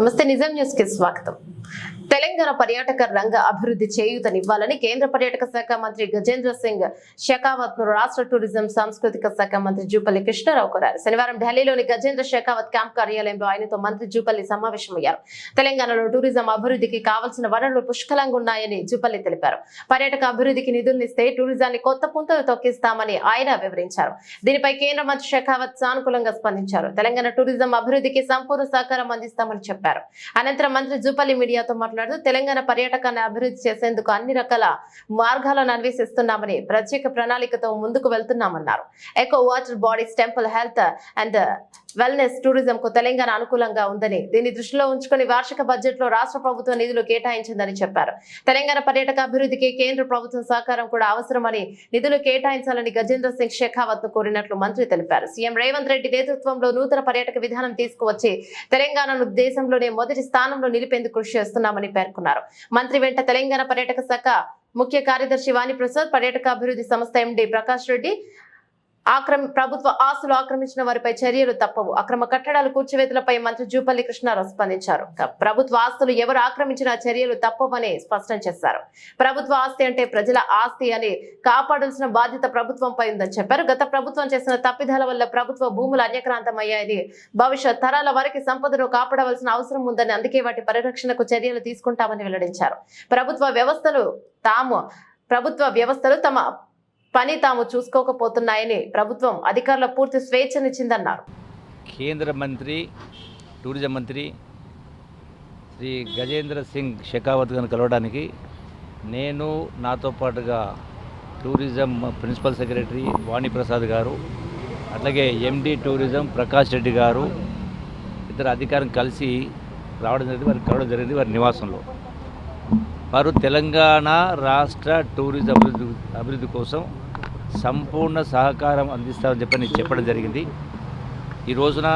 నమస్తే నిజం న్యూస్ కి స్వాగతం. తెలంగాణ పర్యాటక రంగ అభివృద్ధి చేయూతనివ్వాలని కేంద్ర పర్యాటక శాఖ మంత్రి గజేంద్ర సింగ్ షెకావత్ ను రాష్ట్ర టూరిజం సాంస్కృతిక శాఖ మంత్రి జూపల్లి కృష్ణారావు కోరారు. శనివారం ఢిల్లీలోని గజేంద్ర షెకావత్ క్యాంప్ కార్యాలయంలో ఆయనతో మంత్రి జూపల్లి సమావేశమయ్యారు. తెలంగాణలో టూరిజం అభివృద్ధికి కావాల్సిన వనరులు పుష్కలంగా ఉన్నాయని జూపల్లి తెలిపారు. పర్యాటక అభివృద్ధికి నిధులనిస్తే టూరిజాన్ని కొత్త పుంతలు తొక్కిస్తామని ఆయన వివరించారు. దీనిపై కేంద్ర మంత్రి షెకావత్ సానుకూలంగా స్పందించారు. తెలంగాణ టూరిజం అభివృద్ధికి సంపూర్ణ సహకారం అందిస్తామని చెప్పారు. అనంతరం మంత్రి జూపల్లి మీడియాతో మాట్లాడుతూ తెలంగాణ పర్యాటకాన్ని అభివృద్ధి చేసేందుకు అన్ని రకాల మార్గాలను అన్వేషిస్తున్నామని, ప్రత్యేక ప్రణాళికతో ముందుకు వెళ్తున్నామన్నారు. Eco water bodies, temple, health and wellness tourism కు తెలంగాణ అనుకూలంగా ఉందని, దీన్ని దృష్టిలో ఉంచుకుని వార్షిక బడ్జెట్ లో రాష్ట్ర ప్రభుత్వం నిధులు కేటాయించిందని చెప్పారు. తెలంగాణ పర్యాటక అభివృద్ధికి కేంద్ర ప్రభుత్వం సహకారం కూడా అవసరమని, నిధులు కేటాయించాలని గజేంద్ర సింగ్ షెకావత్ ను కోరినట్లు మంత్రి తెలిపారు. సీఎం రేవంత్ రెడ్డి నేతృత్వంలో నూతన పర్యాటక విధానం తీసుకువచ్చి తెలంగాణను దేశంలోనే మొదటి స్థానంలో నిలిపేందుకు కృషి చేస్తున్నామని పేర్కొన్నారు. మంత్రి వెంట తెలంగాణ పర్యాటక శాఖ ముఖ్య కార్యదర్శి వాణిప్రసాద్, పర్యాటక అభివృద్ధి సంస్థ ఎండి ప్రకాష్ రెడ్డి, ప్రభుత్వ ఆస్తులు ఆక్రమించిన వారిపై చర్యలు తప్పవు. అక్రమ కట్టడాలు కూర్చివేతలపై మంత్రి జూపల్లి కృష్ణారావు స్పందించారు. ప్రభుత్వ ఆస్తులు ఎవరు ఆక్రమించిన చర్యలు తప్పవని స్పష్టం చేశారు. ప్రభుత్వ ఆస్తి అంటే ప్రజల ఆస్తి అని కాపాడాల్సిన బాధ్యత ప్రభుత్వంపై ఉందని చెప్పారు. గత ప్రభుత్వం చేసిన తప్పిదాల వల్ల ప్రభుత్వ భూములు అన్యక్రాంతమయ్యాయని, భవిష్యత్ తరాల వారికి సంపదను కాపాడవలసిన అవసరం ఉందని, అందుకే వాటి పరిరక్షణకు చర్యలు తీసుకుంటామని వెల్లడించారు. ప్రభుత్వ వ్యవస్థలు తమ పని తాము చూసుకోకపోతున్నాయని, ప్రభుత్వం అధికారుల పూర్తి స్వేచ్ఛనిచ్చిందన్నారు. కేంద్ర మంత్రి, టూరిజం మంత్రి శ్రీ గజేంద్ర సింగ్ షెకావత్ గారిని కలవడానికి నేను, నాతో పాటుగా టూరిజం ప్రిన్సిపల్ సెక్రటరీ వాణిప్రసాద్ గారు, అట్లాగే ఎండి టూరిజం ప్రకాష్ రెడ్డి గారు, ఇద్దరు అధికారులు కలిసి రావడం జరిగింది. వారికి కలవడం జరిగింది వారి నివాసంలో. వారు తెలంగాణ రాష్ట్ర టూరిజం అభివృద్ధి కోసం సంపూర్ణ సహకారం అందిస్తామని చెప్పడం జరిగింది. ఈ రోజున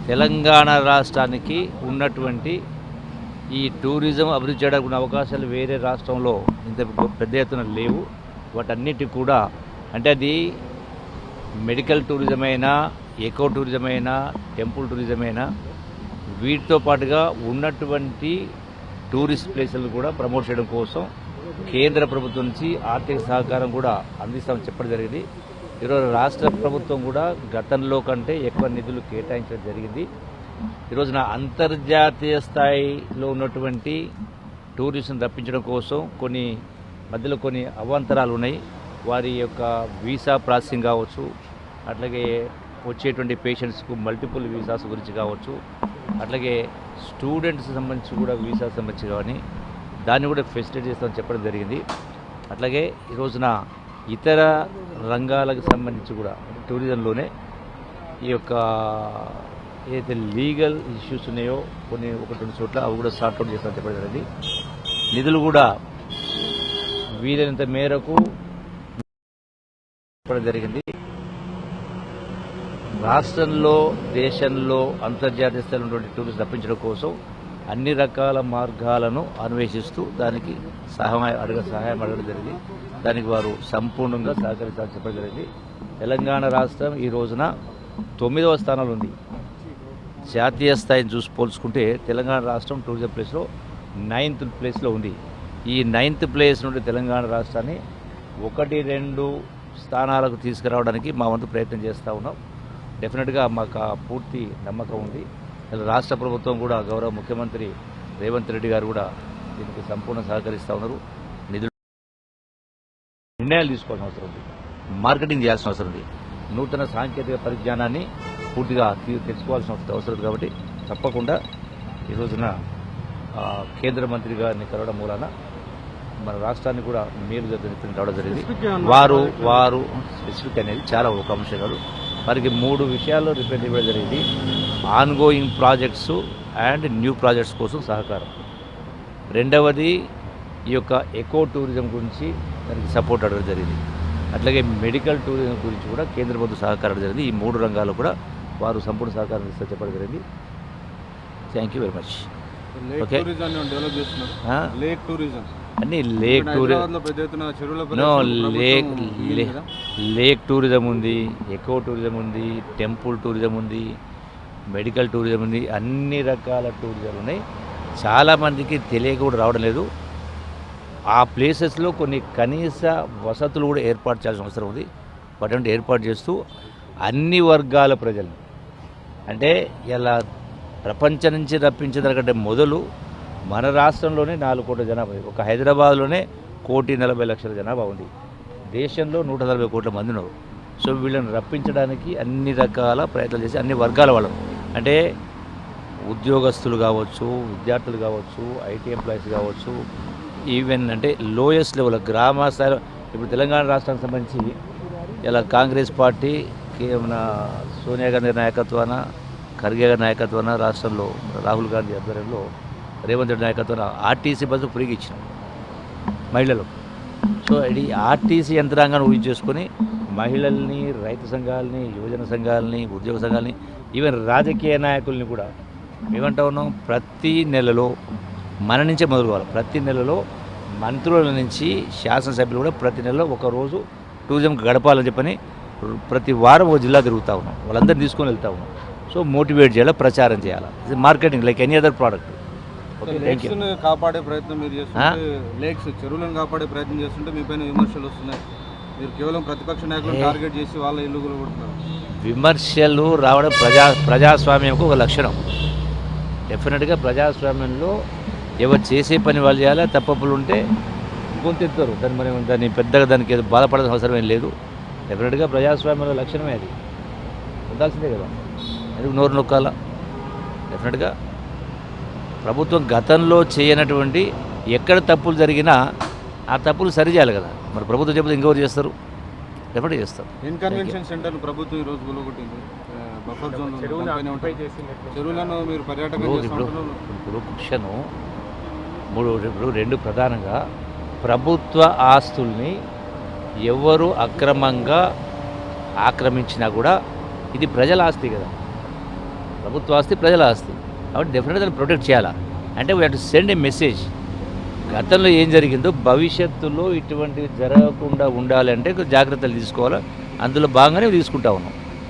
తెలంగాణ రాష్ట్రానికి ఉన్నటువంటి ఈ టూరిజం అభివృద్ధి చేయడానికి ఉన్న అవకాశాలు వేరే రాష్ట్రంలో ఇంత పెద్ద ఎత్తున లేవు. వాటన్నిటి కూడా అంటే అది మెడికల్ టూరిజం అయినా, ఎకో టూరిజం అయినా, టెంపుల్ టూరిజం అయినా, వీటితో పాటుగా ఉన్నటువంటి టూరిస్ట్ ప్లేసులను కూడా ప్రమోట్ చేయడం కోసం కేంద్ర ప్రభుత్వం నుంచి ఆర్థిక సహకారం కూడా అందిస్తామని చెప్పడం జరిగింది. ఈరోజు రాష్ట్ర ప్రభుత్వం కూడా గతంలో కంటే ఎక్కువ నిధులు కేటాయించడం జరిగింది. ఈరోజున అంతర్జాతీయ స్థాయిలో ఉన్నటువంటి టూరిస్టులను రప్పించడం కోసం మధ్యలో కొన్ని అవాంతరాలు ఉన్నాయి. వారి యొక్క వీసా ప్రాసెసింగ్ కావచ్చు, అట్లాగే వచ్చేటువంటి పేషెంట్స్కు మల్టిపుల్ వీసాస్ గురించి కావచ్చు, అట్లాగే స్టూడెంట్స్ సంబంధించి కూడా వీసా సంబంధించి కానీ దాన్ని కూడా ఫెసిలిటీ చేస్తామని చెప్పడం జరిగింది. అట్లాగే ఈ రోజున ఇతర రంగాలకు సంబంధించి కూడా టూరిజంలోనే ఈ యొక్క ఏదైతే లీగల్ ఇష్యూస్ ఉన్నాయో కొన్ని 1-2 చోట్ల అవి కూడా సార్ట్అవుట్ చేస్తామని చెప్పడం జరిగింది. నిధులు కూడా వీలైనంత మేరకు చెప్పడం జరిగింది. రాష్ట్రంలో, దేశంలో, అంతర్జాతీయ స్థాయిలో ఉన్నటువంటి టూరిస్ట్ రప్పించడం కోసం అన్ని రకాల మార్గాలను అన్వేషిస్తూ దానికి సహాయం అడగడం జరిగింది. దానికి వారు సంపూర్ణంగా సహకరిస్తారని చెప్పడం జరిగింది. తెలంగాణ రాష్ట్రం ఈ రోజున 9వ స్థానంలో ఉంది. జాతీయ స్థాయిని పోల్చుకుంటే తెలంగాణ రాష్ట్రం టూరిజం ప్లేస్లో 9th ప్లేస్లో ఉంది. ఈ 9th ప్లేస్ నుండి తెలంగాణ రాష్ట్రాన్ని 1-2 స్థానాలకు తీసుకురావడానికి మా వంతు ప్రయత్నం చేస్తూ ఉన్నాం. డెఫినెట్గా మాకు పూర్తి నమ్మకం ఉంది. రాష్ట్ర ప్రభుత్వం కూడా, గౌరవ ముఖ్యమంత్రి రేవంత్ రెడ్డి గారు కూడా దీనికి సంపూర్ణ సహకరిస్తూ ఉన్నారు. నిర్ణయాలు తీసుకోవాల్సిన అవసరం ఉంది, మార్కెటింగ్ చేయాల్సిన అవసరం ఉంది, నూతన సాంకేతిక పరిజ్ఞానాన్ని పూర్తిగా తెచ్చుకోవాల్సిన అవసరం ఉంది. కాబట్టి తప్పకుండా ఈ రోజున కేంద్ర మంత్రి గారిని కలవడం మూలాన మన రాష్ట్రాన్ని కూడా మేలు రావడం జరిగింది. వారు స్పెసిఫిక్ అనేది చాలా ఒక అంశం కాదు, వారికి 3 విషయాల్లో రిప్రజెంట్ ఇవ్వడం జరిగింది. Ongoing projects and new projects కోసం సహకారం, రెండవది ఈ యొక్క ఎకో టూరిజం గురించి దానికి సపోర్ట్ అడగడం జరిగింది, అట్లాగే మెడికల్ టూరిజం గురించి కూడా కేంద్ర ప్రభుత్వం సహకారం జరిగింది. ఈ 3 రంగాల్లో కూడా వారు సంపూర్ణ సహకారం ఇస్తే చెప్పడం జరిగింది. Thank you very much. Okay, అన్ని లేక్ టూరిజం ఉంది, ఎకో టూరిజం ఉంది, టెంపుల్ టూరిజం ఉంది, మెడికల్ టూరిజం ఉంది, అన్ని రకాల టూరిజం ఉన్నాయి. చాలామందికి తెలియక కూడా రావడం లేదు. ఆ ప్లేసెస్లో కొన్ని కనీస వసతులు కూడా ఏర్పాటు చేయాల్సిన అవసరం ఉంది. వాటి ఏర్పాటు చేస్తూ అన్ని వర్గాల ప్రజల్ని, అంటే ఇలా ప్రపంచం నుంచి రప్పించడానికంటే మొదలు మన రాష్ట్రంలోనే 4 కోట్ల జనాభా ఉంది. ఒక హైదరాబాద్లోనే 1,40,00,000 జనాభా ఉంది. దేశంలో 140 కోట్ల మంది ఉన్నారు. సో వీళ్ళని రప్పించడానికి అన్ని రకాల ప్రయత్నాలు చేసి అన్ని వర్గాల వాళ్ళు, అంటే ఉద్యోగస్తులు కావచ్చు, విద్యార్థులు కావచ్చు, ఐటీ ఎంప్లాయీస్ కావచ్చు, ఈవెన్ అంటే లోయెస్ట్ లెవెల్ గ్రామ స్థాయిలో. ఇప్పుడు తెలంగాణ రాష్ట్రానికి సంబంధించి ఇలా కాంగ్రెస్ పార్టీ మన సోనియా గాంధీ నాయకత్వాన, ఖర్గే గారి నాయకత్వాన, రాష్ట్రంలో రాహుల్ గాంధీ ఆధ్వర్యంలో, రేవంత్ రెడ్డి నాయకత్వాన ఆర్టీసీ బస్సు ఫ్రీగా ఇచ్చినాం మహిళలు. సో ఇది ఆర్టీసీ యంత్రాంగాన్ని ఊహించి చేసుకొని మహిళల్ని, రైతు సంఘాలని, యువజన సంఘాలని, ఉద్యోగ సంఘాలని, ఈవెన్ రాజకీయ నాయకుల్ని కూడా ఏమంటా ఉన్నాం, ప్రతి నెలలో మన నుంచే మొదలుకోవాలి. ప్రతి నెలలో మంత్రుల నుంచి శాసనసభ్యులు కూడా ప్రతి నెలలో ఒకరోజు టూరిజంకి గడపాలని చెప్పని ప్రతి వారం ఓ జిల్లా తిరుగుతూ ఉన్నాం. వాళ్ళందరినీ తీసుకొని వెళ్తూ ఉన్నాం. సో మోటివేట్ చేయాలి, ప్రచారం చేయాలి. ఇది marketing like any other product. లేక్స్ను కాపాడే ప్రయత్నం మీరు చేస్తుంటే, లేక్స్ చెరువులను కాపాడే ప్రయత్నం చేస్తుంటే మీ పైన విమర్శలు వస్తున్నాయి. మీరు కేవలం ప్రతిపక్ష నాయకులను టార్గెట్ చేసి వాళ్ళ ఇల్లు కూడా కొడుతున్నారు. విమర్శలు రావడం ప్రజాస్వామ్యంకు ఒక లక్షణం. డెఫినెట్గా ప్రజాస్వామ్యంలో ఎవరు చేసే పని వాళ్ళు చేయాలి. తప్పులు ఉంటే గొంతెత్తారు. దాన్ని పెద్దగా దానికి ఏదో బాధపడాల్సిన అవసరం ఏం లేదు. డెఫినెట్గా ప్రజాస్వామ్యంలో లక్షణమే అది, ఉండాల్సిందే కదా. అది నోరు నొక్కాల. డెఫినెట్గా ప్రభుత్వం గతంలో చేయనటువంటి ఎక్కడ తప్పులు జరిగినా ఆ తప్పులు సరిచేయాలి కదా. మరి ప్రభుత్వం చెప్తే ఇంకెవరు చేస్తారు? డెఫినెట్గా చేస్తారు. ఇన్కన్వెన్షన్ సెంటర్ ప్రభుత్వం ఈరోజు గులగొట్టింది. బఫర్ జోన్ చెరువులను మీరు పర్యాటకం ఇప్పుడు క్వశ్చను ఇప్పుడు 2 ప్రధానంగా ప్రభుత్వ ఆస్తుల్ని ఎవరు అక్రమంగా ఆక్రమించినా కూడా ఇది ప్రజల ఆస్తి కదా. ప్రభుత్వ ఆస్తి ప్రజల ఆస్తి కాబట్టి డెఫినెట్గా దాన్ని ప్రొటెక్ట్ చేయాలా. అంటే we have to send A message. గతంలో ఏం జరిగిందో భవిష్యత్తులో ఇటువంటివి జరగకుండా ఉండాలంటే జాగ్రత్తలు తీసుకోవాలి. అందులో భాగంగానే తీసుకుంటా ఉన్నాం.